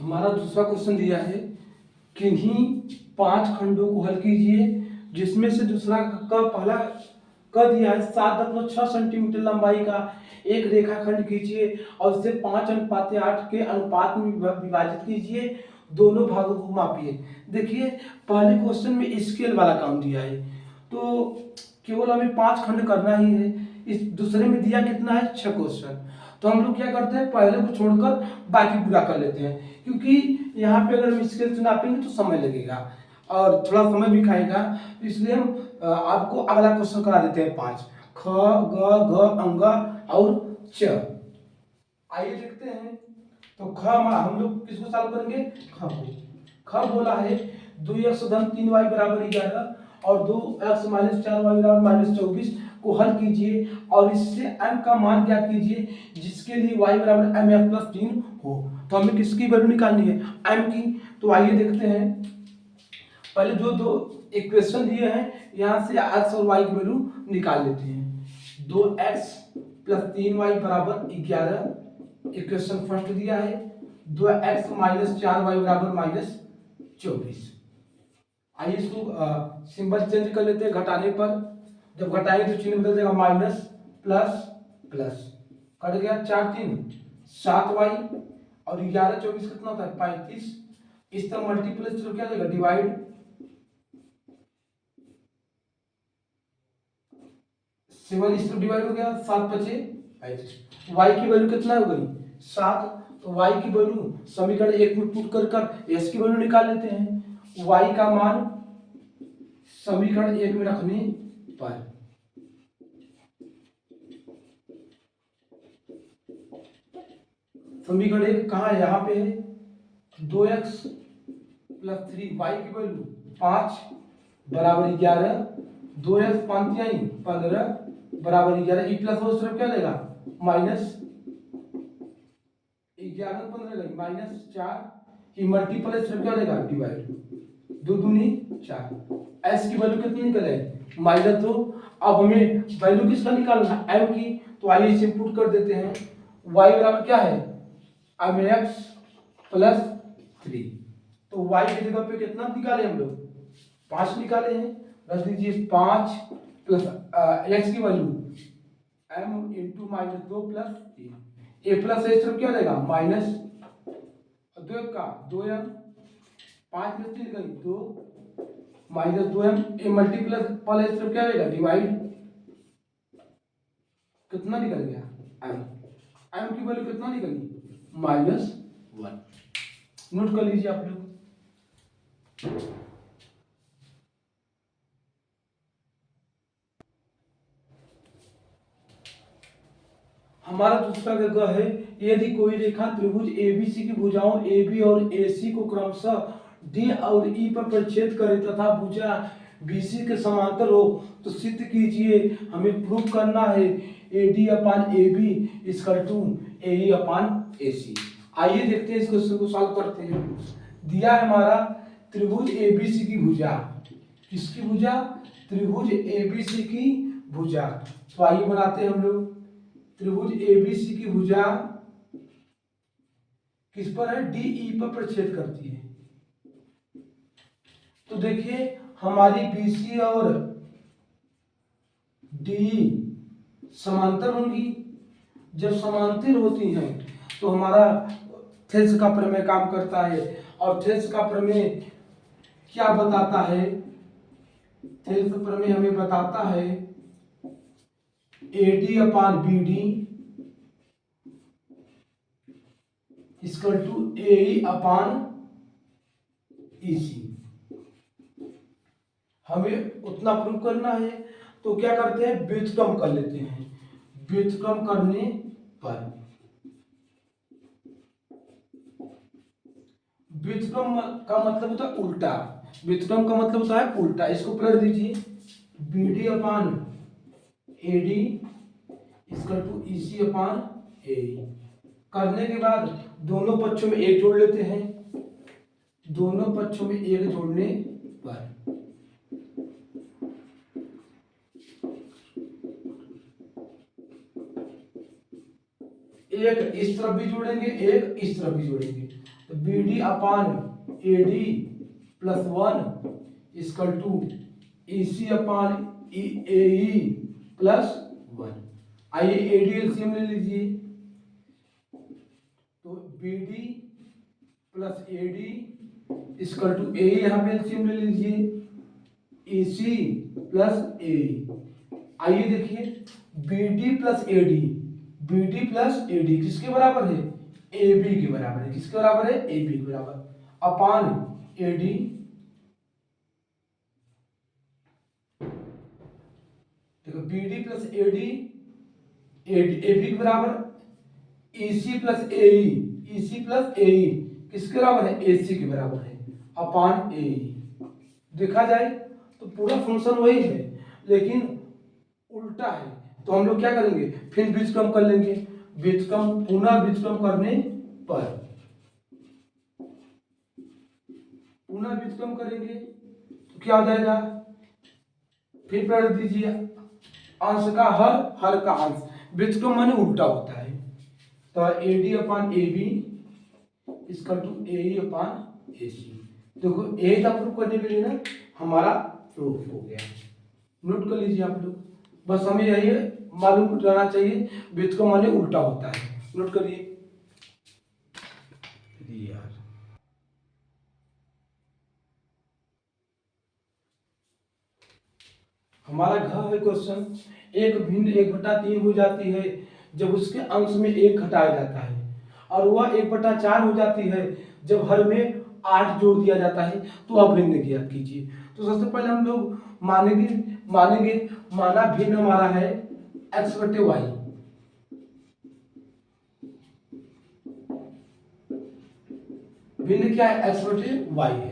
हमारा दूसरा क्वेश्चन दिया है, किन्हीं 5 खंडों को हल कीजिए जिसमें से दूसरा का पहला क दिया है 7.6 सेंटीमीटर लंबाई का एक रेखाखंड खींचिए और इसे 5:8 के अनुपात में विभाजित कीजिए, दोनों भागों को मापिए। देखिए पहले क्वेश्चन में स्केल वाला काम दिया है, तो केवल हमें 5 खंड करना ही है। इस दूसरे में दिया कितना है 6 क्वेश्चन, तो हम लोग क्या करते हैं पहले को छोड़कर बाकी पूरा कर लेते हैं, क्योंकि यहाँ पे अगर हम स्केल से नापेंगे तो समय लगेगा और थोड़ा समय भी खाएगा, इसलिए हम आपको अगला क्वेश्चन करा देते हैं 5 ख ग घ अंग और च। आइए देखते हैं। तो ख हम लोग किसको सॉल्व करेंगे, ख को। ख बोला है 2x धन 3y बराबर 11 और 2x माइनस 4y बराबर माइनस 24 को हल कीजिए और इससे m का मान ज्ञात कीजिए जिसके लिए y बराबर mx प्लस 3 हो। तो हमें किसकी वैल्यू निकालनी है, m की। तो आइए देखते हैं, पहले जो दो इक्वेशन दिए हैं यहाँ से x और y की वैल्यू निकाल लेते हैं। 2x प्लस 3y बराबर 11 इक्वेशन फर्स्ट दिया है, 2x माइनस 4y बराबर माइनस 24। आइए इसको सिंबल चेंज कर लेते हैं घटाने पर। जब घटाएंगे तो चिन्ह बदल जाएगा, माइनस प्लस प्लस कट गया, 4 3 7y और 11 24 कितना होता है 35। इस तरह मल्टीप्लाई तो क्या जाएगा डिवाइड, सेवन इस तरह डिवाइड हो गया, 7 5 35। y की वैल्यू कितना हो गई 7, तो y की वैल्यू समीकरण 1 में पुट कर s की वैल्यू निकाल लेते हैं। y का मान समीकरण 1 में रखने पर समीकरण 1 कहाँ है, यहाँ पे है 2x प्लस 3y की वैल्यू 5 बराबर 11, 2x 5 15 बराबर 11, प्लस वो सिर्फ क्या देगा माइनस 11 15 गई माइनस 4, मल्टीप्लाई सिर्फ क्या देगा डिवाइड, 2 दूनी 4। एस की वैल्यू कितनी निकल आई माइनस 2। अब हमें वैल्यू किसका निकालना है एम की, तो आइए इसे पुट कर देते हैं। y बराबर क्या है एम एक्स प्लस 3, तो y की जगह पे कितना निकाले हम लोग 5 निकाले हैं, रख दीजिए 5 प्लस एक्स की value m into minus 2 plus 3, ए प्लस ए सिर्फ क्या देगा माइनस 2 का 2m, 5 में 3 गई 2 माइनस 2m, ए मल्टीप्लस प्लस सिर्फ क्या देगा डिवाइड, कितना निकल गया m, m की वैल्यू कितना निकली माइनस 1। नोट कर लीजिए आप लोग। हमारा दूसरा जगह है, यदि कोई रेखा त्रिभुज एबीसी की भुजाओं एबी और एसी को क्रमशः डी और ई पर प्रक्षेद करे तथा भुजा बीसी के समांतर हो तो सिद्ध कीजिए। हमें प्रूव करना है AD upon AB equal to AE upon AC. आइए देखते हैं इस क्वेश्चन को सॉल्व करते हैं। दिया है हमारा त्रिभुज एबीसी की भुजा, किसकी भुजा त्रिभुज एबीसी की भुजा। तो आइए बनाते हैं हम लोग। त्रिभुज एबीसी की भुजा किस पर है डीई पर प्रक्षेद करती है। तो देखिए हमारी बीसी और डीई समांतर होंगी, जब समांतर होती हैं तो हमारा थेल्स का प्रमेय काम करता है। और थेल्स का प्रमेय क्या बताता है, थेल्स प्रमेय हमें बताता है AD upon BD equal to A upon EC. हमें उतना प्रूव करना है तो क्या करते हैं व्युत्क्रम कर लेते हैं। व्युत्क्रम करने पर व्युत्क्रम का मतलब होता है उल्टा, व्युत्क्रम का मतलब होता है उल्टा। इसको पलट दीजिए, BD upon AD equal to EC upon A. करने के बाद दोनों पक्षों में एक जोड़ लेते हैं, दोनों पक्षों में एक जोड़ने पर एक इस तरफ भी जोड़ेंगे, एक इस तरफ भी जोड़ेंगे, तो B D upon A D plus 1 equal to E C upon A E plus 1। आइए ए डी एलसीएम ले लीजिए, तो B D plus A D equal to A यहाँ पे एलसीएम ले लीजिए, ए सी प्लस ए। आइए देखिए B D plus A D, B D plus A D किसके बराबर है, ए बी के बराबर है। किसके बराबर है, ए बी के बराबर, अपान ए डी, देखो B D plus A D A B के बराबर, ई सी प्लस ए ई सी प्लस ए ई किसके बराबर है, ए सी के बराबर है, अपान ए ई। देखा जाए तो पूरा फंक्शन वही है लेकिन उल्टा है, तो हम लोग क्या करेंगे, फिर बीजक्रम कर लेंगे। बीजक्रम पुनः बीजक्रम करने पर, पुनः बीजक्रम करेंगे तो क्या हो जाएगा, फिर पढ़ दीजिए, अंश का हर, हर का अंश, बीजक्रम माने उल्टा होता है। तो A D upon A B equal to A E upon A C. देखो ए था प्रूफ करने के लिए ना, हमारा प्रूफ हो गया। नोट कर लीजिए आप लोग, बस हमें यही मालूम रहना चाहिए बीजक्रम माने उल्टा होता है। नोट करिए यार, हमारा घ है क्वेश्चन, एक भिन्न 1/3 हो जाती है जब उसके अंश में 1 घटाया जाता है, और वह 1/4 हो जाती है जब हर में 8 जोड़ दिया जाता है। तो अब भिन्न ज्ञात कीजिए। तो सबसे पहले हम लोग मानेंगे माना भिन्न हमारा है x/y, भिन्न क्या है, x/y है।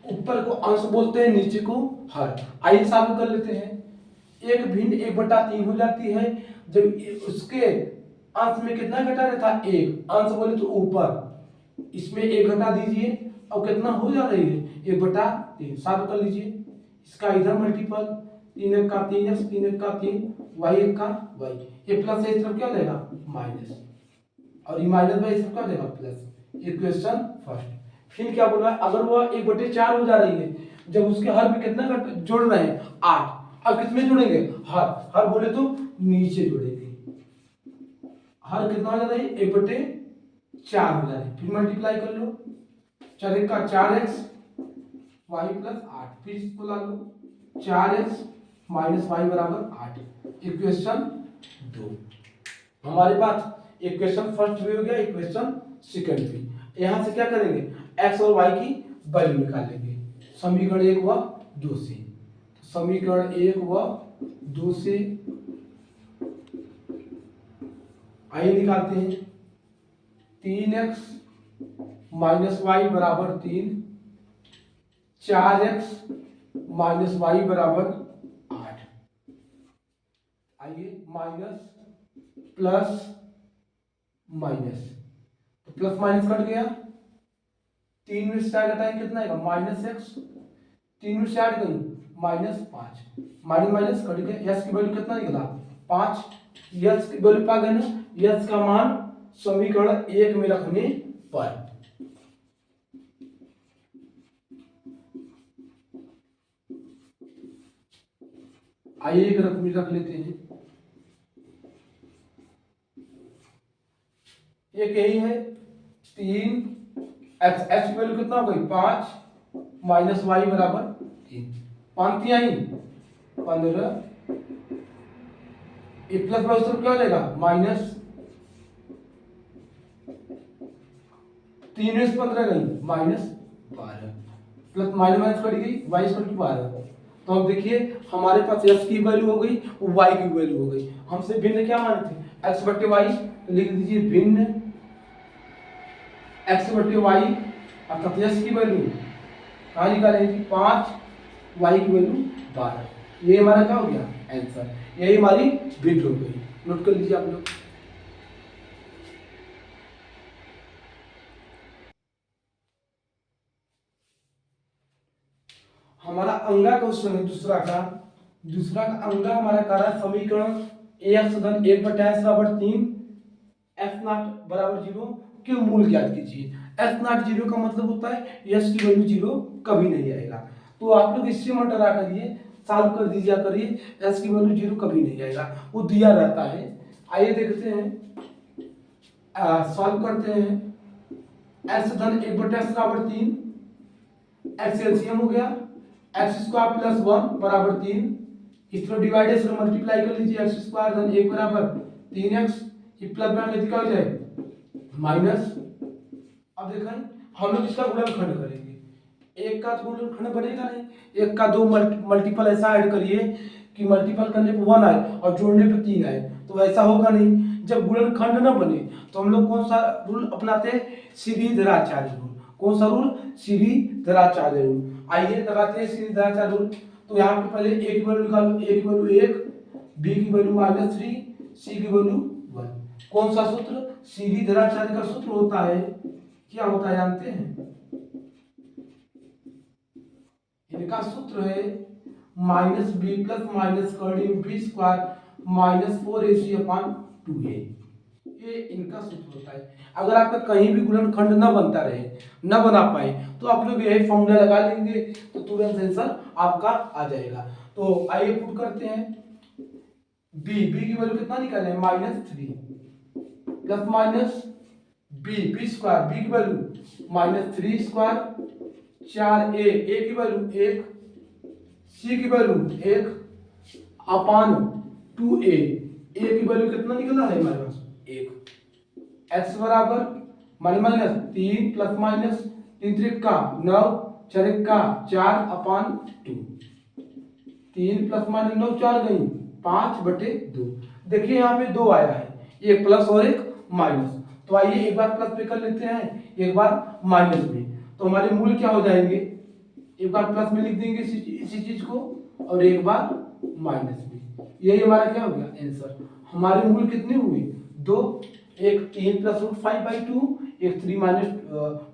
ऊपर को अंश बोलते हैं, नीचे को हर। आइए साबित कर लेते हैं। एक भिन्न 1/3 हो जाती है जब उसके अंश में कितना घटा रहता है, 1। अंश बोले तो ऊपर, इसमें 1 घटा दीजिए और कितना हो जा रही है, 1/3। साबित कर लीजिए, इसका इधर मल्टीपल, 3 का 3x, 3 का 3, y का y, ये प्लस है, इस तरफ क्या देगा माइनस, और ये माइनस बाई इस तरफ क्या देगा प्लस। Equation first. फिर क्या बोल रहा है, अगर वह 1/4 हो जा रही है जब उसके हर में कितना जोड़ रहे हैं, 8। अब कितने जोड़ेंगे, हर, हर बोले तो नीचे जोड़ेंगे, हर कितना हो जा रहा है, 1/4 हो जा रही है। फिर मल्टीप्लाई कर लो, 4 का 4x y प्लस 8, फिर इसको ला लो, 4x माइनस y बराबर 8। इक्वेशन 2 हमारे पास, इक्वेशन फर्स्ट भी हो गया, इक्वेशन सेकंड भी। यहां से क्या करेंगे, x और y की वैल्यू निकालेंगे, समीकरण 1 व 2 से। समीकरण 1 व 2 से आइए निकालते हैं। 3x माइनस वाई बराबर 3, 4x माइनस वाई बराबर 8। आइए माइनस प्लस माइनस, तो प्लस माइनस कट गया, 3 में से घटाएंगे कितना आएगा, -x, 3 में से 8 गई -5, माइनस माइनस कट गया, यस की वैल्यू कितना निकला 5। यस की वैल्यू पा गए ना, यस का मान समीकरण 1 में रखने पर। आइए एक रख लेते हैं, एक यही है 3, x की वैल्यू कितना हो गई 5 माइनस वाई बराबर 3, 5 आई 15, ए प्लस वाई सब क्या हो जाएगा माइनस, 3 में से 15 गई -12, प्लस माइनस माइनस कट गई y इक्वल टू 12। तो अब देखिए हमारे पास x की वैल्यू हो गई, y की वैल्यू हो गई। हमसे भिन्न क्या माने थे, x बट्टे y, तो लिख दीजिए भिन्न x बट्टे y, अर्थात x की वैल्यू कहाँ निकालेंगे 5, y की वैल्यू 12। ये हमारा क्या हो गया आंसर, यही हमारी भिन्न हो गई। नोट कर लीजिए आप लोग। हमारा अंगा क्वेश्चन है दूसरा का अंगा हमारा कह रहा है समीकरण ax धन 1/s बराबर 3 एस नॉट बराबर 0 के मूल ज्ञात कीजिए। एस नॉट 0 का मतलब होता है यस की वैल्यू 0 कभी नहीं आएगा। तो आप लोग इससे मत डरा करिए, सॉल्व कर दीजिए करिए, एस की वैल्यू 0 कभी नहीं आएगा, वो दिया रहता है। आइए देखते हैं, सॉल्व करते हैं। एक्स धन 1/x बराबर 3, एक्स एलसीएम हो गया, एक्स स्क्वायर प्लस 1 बराबर 3, इस तरह डिवाइड से मल्टीप्लाई कर लीजिए, एक्स स्क्वायर धन 1 बराबर 3x, ये प्लस में क्या हो जाए माइनस। अब देखें हम लोग इसका गुणनखंड करेंगे, एक का तो गुणनखंड बनेगा नहीं, एक का दो मल्टीपल ऐसा ऐड करिए कि मल्टीपल करने पे 1 आए और जोड़ने पे 3 आए, तो ऐसा होगा नहीं। जब गुणनखंड ना बने तो हम लोग कौन सा रूल अपनाते हैं, श्रीधराचार्य रूल। कौन सा रूल, श्रीधराचार्य रूल। आइए लगाते हैं श्रीधराचार्य रूल। तो यहाँ पे पहले ए की वैल्यू निकालो, ए की वैल्यू 1, बी की वैल्यू -3, सी की वैल्यू 1। कौन सा सूत्र, श्रीधराचार्य का सूत्र होता है, क्या होता है जानते हैं, इनका सूत्र है -b प्लस माइनस कर्डिंग बी स्क्वायर -4ac/2a। ये इनका सूत्र होता है। अगर आपका कहीं भी गुणनखंड न बनता रहे, न बना पाए, तो आप लोग यही फॉर्मूला लगा लेंगे तो तुरंत आंसर आपका आ जाएगा। तो आइए पुट करते हैं, b की वैल्यू कितना निकाले, -3 plus minus b square, b की वैल्यू -3 स्क्वायर, 4a, a की वैल्यू 1, c की वैल्यू 1 अपान 2a, a की वैल्यू कितना निकला है हमारे पास 1, x बराबर माइनस 3 प्लस माइनस 3 त्रिक का 9, 4 का 4 अपान 2, 3 प्लस माइनस 9 4 गई 5/2। देखिए यहाँ पे 2 आया है, एक प्लस और एक माइनस, तो आइए एक बार प्लस पे कर लेते हैं, एक बार माइनस में, तो हमारे मूल क्या हो जाएंगे, एक बार प्लस में लिख देंगे इसी चीज को और एक बार माइनस में। यही हमारा क्या हो गया आंसर। हमारे मूल कितने हुए, 2, एक 3 प्लस √5/2, एक 3 माइनस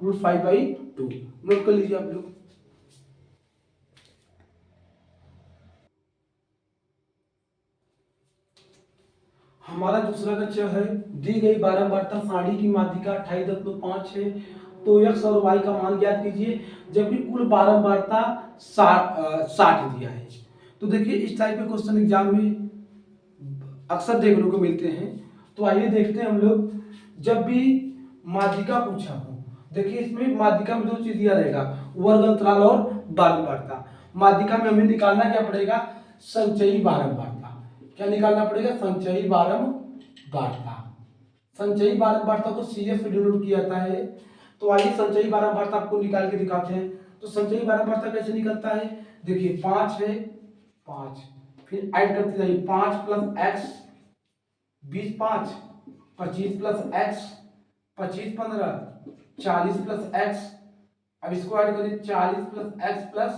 √5/2। नोट कर लीजिए आप लोग। हमारा दूसरा कक्षा है, दी गई बारंबारता सारणी की माध्यिका 28.5 है, तो x और y का मान ज्ञात कीजिए, जबकि कुल बारंबारता 60 दिया है। तो देखिए इस टाइप के क्वेश्चन एग्जाम में अक्सर देखने को मिलते हैं। तो आइए देखते हैं हम लोग, जब भी माध्यिका पूछा हो, देखिए इसमें माध्यिका में 2 चीज दिया रहेगा, वर्ग अंतराल और बारंबारता। माध्यिका में हमें निकालना क्या पड़ेगा, संचयी बारंबारता। क्या निकालना पड़ेगा, संचयी बारंबारता। संचयी बारंबारता को CF से डिनोट किया जाता है। तो आइए संचयी बारंबारता आपको निकाल के दिखाते हैं। तो संचयी बारंबारता कैसे निकलता है, देखिए 5 है, 5 फिर ऐड करते जाइए, 5 plus X 20 5, 25 plus X 25 15, 40 plus X, अब इसको ऐड करिए 40 plus X plus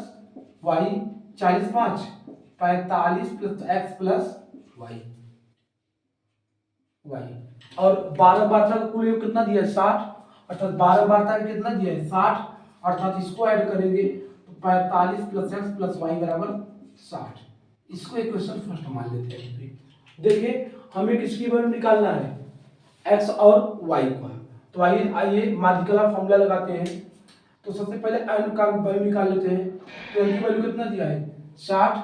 Y, 40 5 45 plus X plus Y, और बारंबारता का कुल योग कितना दिया है 60, अर्थात बारंबारता का कितना दिया है 60, अर्थात इसको ऐड करेंगे तो 45 प्लस एक्स प्लस वाई बराबर 60। इसको इक्वेशन फर्स्ट मान लेते हैं। देखिए हमें किसकी वैल्यू निकालना है, एक्स और वाई का। तो आइए आइए माध्यिका का फॉर्मूला लगाते हैं। तो सबसे पहले n का वैल्यू निकाल लेते हैं। तो n की वैल्यू कितना दिया है 60,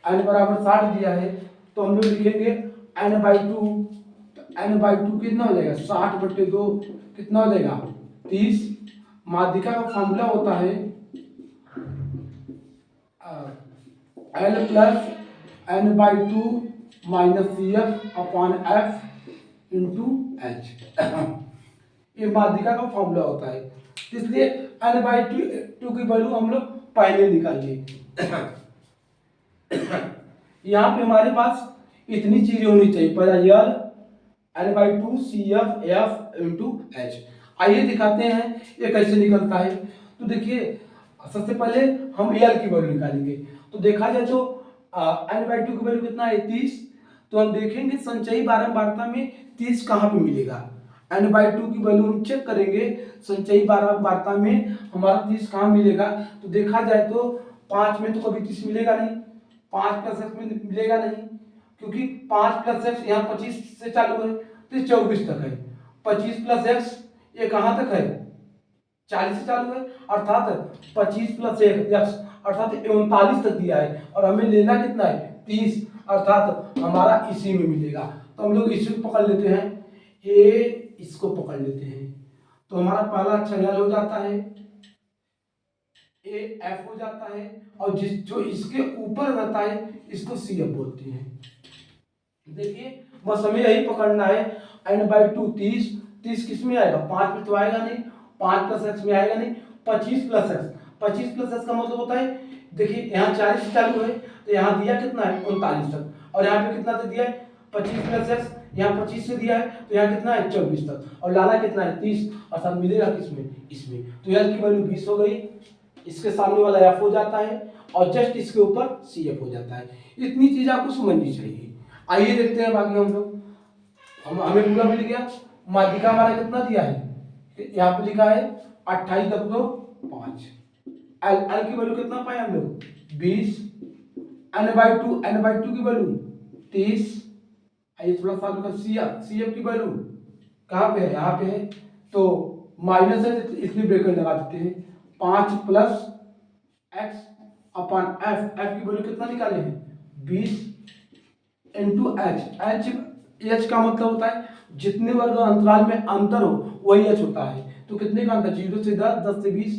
n बराबर 60 दिया है, तो हम लोग लिखेंगे n/2, तो n/2 कितना हो जाएगा 60/2 कितना हो जाएगा 30। माध्यिका का फॉर्मूला होता है l plus n/2 minus CF/F into H। ये माध्यिका का फॉर्मूला होता है, इसलिए n/2 की वैल्यू हम लोग पहले निकालिए। यहाँ पे हमारे पास इतनी चीजें होनी चाहिए, पहला यल n/2 CF/F इंटू H। आइए दिखाते हैं ये कैसे निकलता है। तो देखिए सबसे पहले हम यल की वैल्यू निकालेंगे। तो देखा जाए तो n/2 की वैल्यू कितना है 30, तो हम देखेंगे संचयी बारंबारता में 30 कहाँ पे मिलेगा। n/2 की वैल्यू हम चेक करेंगे, संचयी बारंबारता में हमारा 30 कहाँ मिलेगा। तो देखा जाए तो 5 में तो कभी 30 मिलेगा नहीं, 5 प्लस एक्स में मिलेगा नहीं, क्योंकि 5 प्लस एक्स यहाँ 25 से चालू है, तो 24 तक है। 25 प्लस एक्स ये कहाँ तक है, 40 से चालू है, अर्थात 25 प्लस एक्स अर्थात 39 तक दिया है और हमें लेना कितना है 30, अर्थात हमारा इसी में मिलेगा। तो हम लोग इसी को पकड़ लेते हैं, ए इसको पकड़ लेते हैं, तो हमारा पहला अक्षर एल हो जाता है, ए एफ हो जाता है, और जो इसके ऊपर रहता है इसको सी एफ बोलते हैं। देखिए बस हमें यही पकड़ना है, n/2 30, 30 किस में आएगा, 5 में तो आएगा नहीं, 5 प्लस एक्स में आएगा नहीं, 25 प्लस एक्स, 25 प्लस एक्स का मतलब होता है, देखिए यहाँ 40 से चालू है तो यहाँ दिया कितना है 39 तक, और यहाँ पे कितना तक दिया है 25 प्लस एक्स, यहाँ 25 से दिया है तो यहाँ कितना है 24 तक, और लाना कितना है 30, अर्थात मिलेगा किसमें, इसमें। तो एल की वैल्यू 20 हो गई, इसके सामने वाला एफ हो जाता है और जस्ट इसके ऊपर सी एफ हो जाता है। इतनी चीज आपको समझनी चाहिए। आइए देखते हैं बाकी हम लोग, हमें पूरा मिल गया। माध्यिका हमारा कितना दिया है, यहाँ पे लिखा है 28.5, एल की वैल्यू कितना पाए हम लोग 20, n/2 की वैल्यू 30, आइए थोड़ा सा सी एफ की वैल्यू कहाँ पे है, यहाँ पे है, तो माइनस है इसलिए ब्रैकेट लगा देते हैं, 5 plus x upon F, F की वैल्यू कितना निकाले हैं 20 इंटू एच, एच का मतलब होता है जितने वर्ग अंतराल में अंतर हो वही एच होता है। तो कितने का अंतर, 0 से 10, 10 से 20,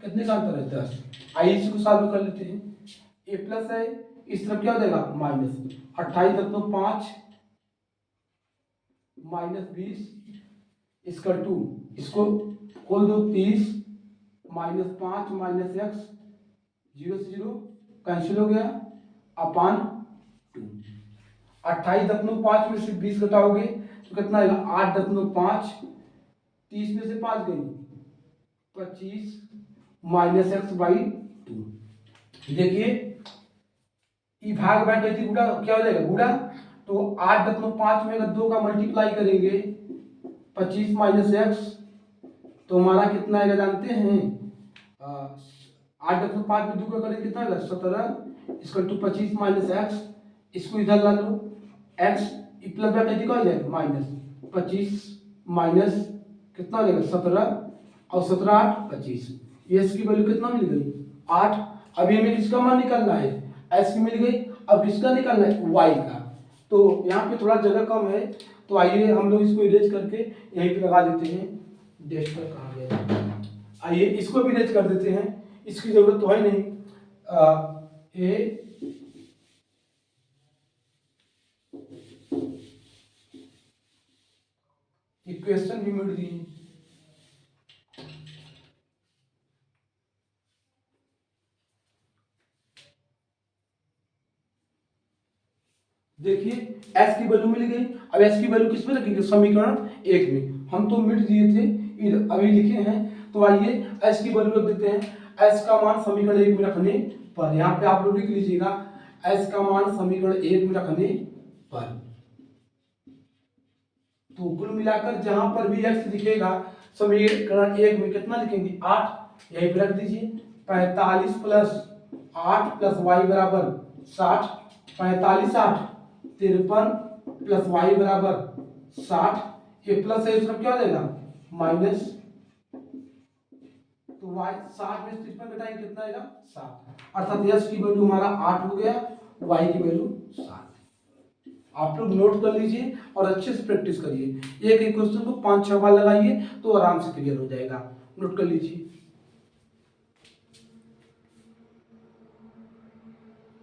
कितने का अंतर है 10। आइए इसको सॉल्व कर लेते हैं, ए प्लस है, इस तरफ क्या हो जाएगा माइनस, 28.5 माइनस 20 इसका 2, इसको खोल दो 30 माइनस 5 माइनस एक्स, 0 से 0 कैंसिल हो गया, अपान 2। 28.5 में से 20 घटाओगे तो कितना आएगा 8.5, 30 में से 5 गई 25 माइनस x/2। देखिए ई भाग बैठे गुड़ा क्या हो जाएगा गुड़ा, तो 8.5 में अगर 2 का मल्टीप्लाई करेंगे 25 माइनस एक्स तो हमारा कितना आएगा जानते हैं, 8.5 में 2 का करेंगे कितना आएगा 17, इसका 25 माइनस एक्स, इसको इधर ला लो, एक्स प्लस बैठे का हो जाएगा माइनस 25 माइनस कितना हो जाएगा 17, और 17 8 25, एस की वैल्यू कितना मिल गई 8। अभी हमें किसका मान निकालना है, एस की मिल गई, अब किसका निकालना है वाई का। तो यहाँ पे थोड़ा जगह कम है, तो आइए हम लोग इसको इरेज करके यहीं पे लगा देते हैं, डेस्टर कहाँ गया, आइए इसको भी इरेज कर देते हैं, इसकी जरूरत तो है नहीं। ए इक्वेशन भी मिल दी, देखिए s की वैल्यू मिल गई। अब s की वैल्यू किस में रखेंगे, समीकरण 1 में, हम तो मिट दिए थे अभी लिखे हैं, तो आइए s की वैल्यू रख देते हैं। s का मान समीकरण 1 में रखने पर, यहाँ पे आप लोग लिख लीजिएगा s का मान समीकरण 1 में रखने पर, तो कुल मिलाकर जहां पर भी x दिखेगा समीकरण 1 में कितना लिखेंगे 8, यही पे रख दीजिए। 45 प्लस 8 प्लस y बराबर 60, 45 8 53 प्लस y बराबर 60, ये प्लस है इस तरफ क्या हो जाएगा माइनस, तो y 60 में 53 घटाएंगे कितना आएगा 7, अर्थात s की वैल्यू हमारा 8 हो गया, y की वैल्यू 7। आप लोग नोट कर लीजिए और अच्छे से प्रैक्टिस करिए, एक एक क्वेश्चन को 5-6 बार लगाइए तो आराम से क्लियर हो जाएगा, नोट कर लीजिए।